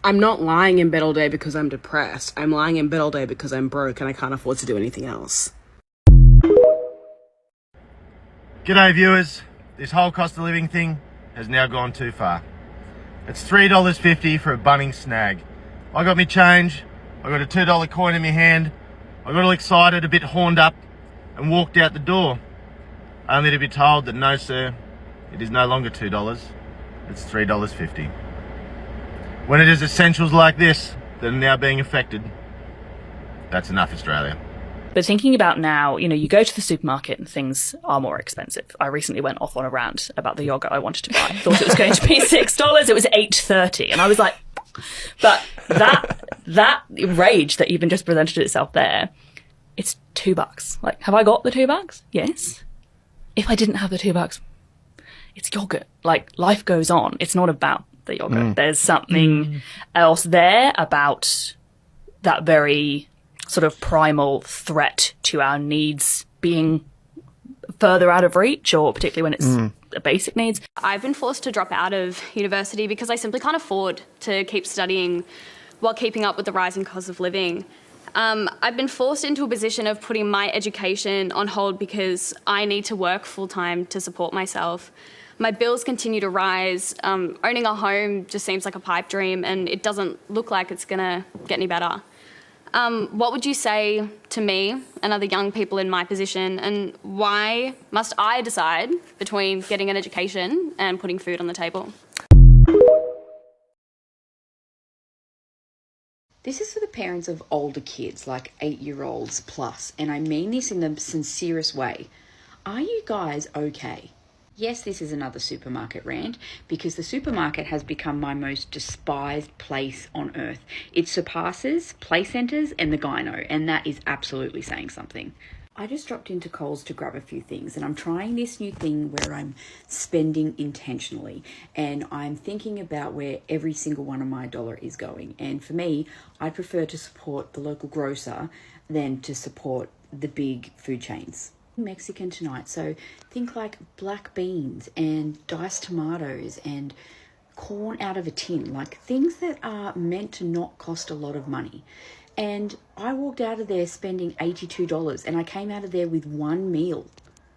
I'm not lying in bed all day because I'm depressed. I'm lying in bed all day because I'm broke and I can't afford to do anything else. G'day viewers, this whole cost of living thing has now gone too far. It's $3.50 for a Bunnings snag. I got me change, I got a $2 coin in my hand, I got all excited, a bit horned up, and walked out the door, only to be told that no sir, it is no longer $2, it's $3.50. When it is essentials like this that are now being affected, that's enough, Australia. But thinking about now, you go to the supermarket and things are more expensive. I recently went off on a rant about the yogurt I wanted to buy. I thought it was going to be $6. It was $8.30. And I was like, but that rage that even just presented itself there, it's $2. Like, have I got the $2? Yes. If I didn't have the $2, it's yogurt. Like, life goes on. It's not about the yogurt. There's something else there about that very sort of primal threat to our needs being further out of reach, or particularly when it's basic needs. I've been forced to drop out of university because I simply can't afford to keep studying while keeping up with the rising cost of living. I've been forced into a position of putting my education on hold because I need to work full-time to support myself. My bills continue to rise. Owning a home just seems like a pipe dream, and it doesn't look like it's going to get any better. What would you say to me and other young people in my position, and why must I decide between getting an education and putting food on the table? This is for the parents of older kids, like 8-year-olds plus, and I mean this in the sincerest way. Are you guys okay? Yes, this is another supermarket rant, because the supermarket has become my most despised place on earth. It surpasses play centres and the gyno, and that is absolutely saying something. I just dropped into Coles to grab a few things, and I'm trying this new thing where I'm spending intentionally, and I'm thinking about where every single one of my dollar is going. And for me, I prefer to support the local grocer than to support the big food chains. Mexican tonight, so think like black beans and diced tomatoes and corn out of a tin, like things that are meant to not cost a lot of money. And I walked out of there spending $82, and I came out of there with one meal.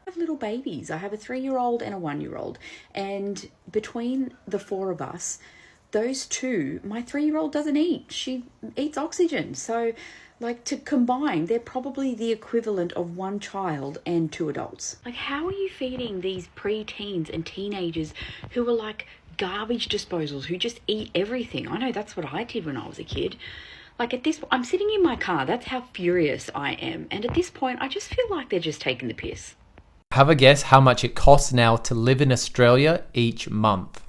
I have little babies. I have a 3-year-old and a 1-year-old, and between the 4 of us, those two, my 3-year-old doesn't eat. She eats oxygen. So like, to combine, they're probably the equivalent of 1 child and 2 adults. Like, how are you feeding these pre-teens and teenagers who are like garbage disposals, who just eat everything? I know that's what I did when I was a kid. Like, at this point, I'm sitting in my car. That's how furious I am. And at this point, I just feel like they're just taking the piss. Have a guess how much it costs now to live in Australia each month.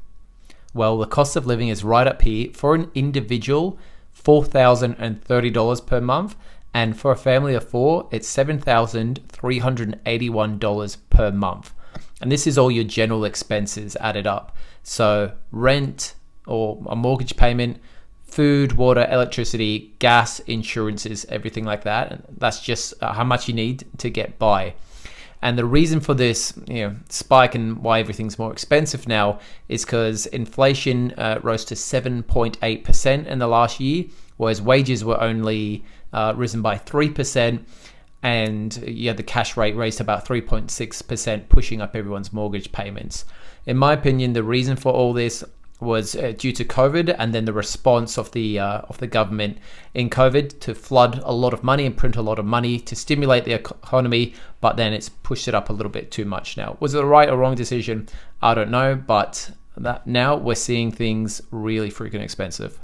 Well, the cost of living is right up here. For an individual, $4,030 per month, and for a family of 4, it's $7,381 per month. And this is all your general expenses added up. So rent or a mortgage payment, food, water, electricity, gas, insurances, everything like that. And that's just how much you need to get by. And the reason for this spike and why everything's more expensive now is because inflation rose to 7.8% in the last year, whereas wages were only risen by 3%, and the cash rate raised to about 3.6%, pushing up everyone's mortgage payments. In my opinion, the reason for all this was due to COVID, and then the response of the government in COVID to flood a lot of money and print a lot of money to stimulate the economy, but then it's pushed it up a little bit too much now. Was it a right or wrong decision? I don't know, but that now we're seeing things really freaking expensive.